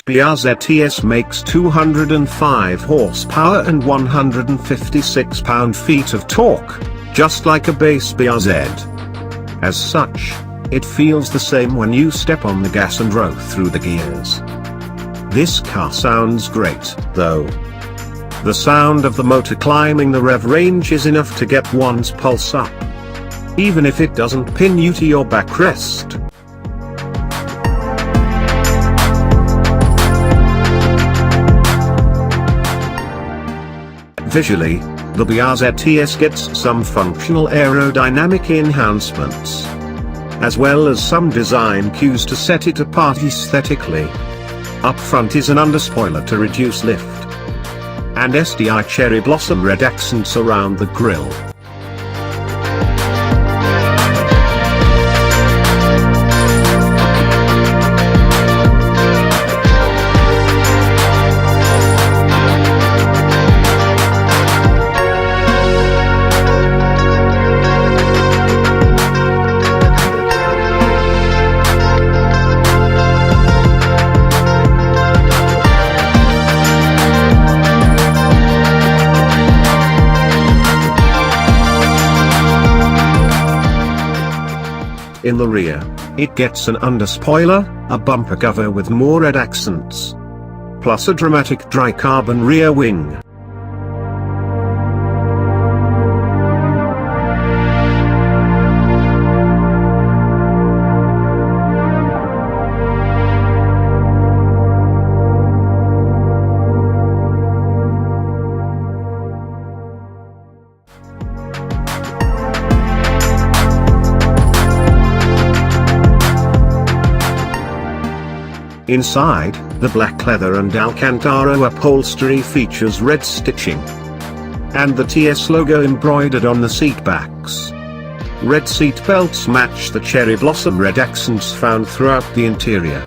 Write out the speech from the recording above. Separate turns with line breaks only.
BRZ TS makes 205 horsepower and 156 pound-feet of torque, just like a base BRZ. As such, it feels the same when you step on the gas and row through the gears. This car sounds great, though. The sound of the motor climbing the rev range is enough to get one's pulse up, even if it doesn't pin you to your backrest. Visually, the BRZ TS gets some functional aerodynamic enhancements, as well as some design cues to set it apart aesthetically. Up front is an underspoiler to reduce lift, and STI Cherry Bloom Red accents around the grille. In the rear, it gets an underspoiler, a bumper cover with more red accents, plus a dramatic dry carbon rear wing. Inside, the black leather and Alcantara upholstery features red stitching, and the TS logo embroidered on the seat backs. Red seat belts match the cherry blossom red accents found throughout the interior.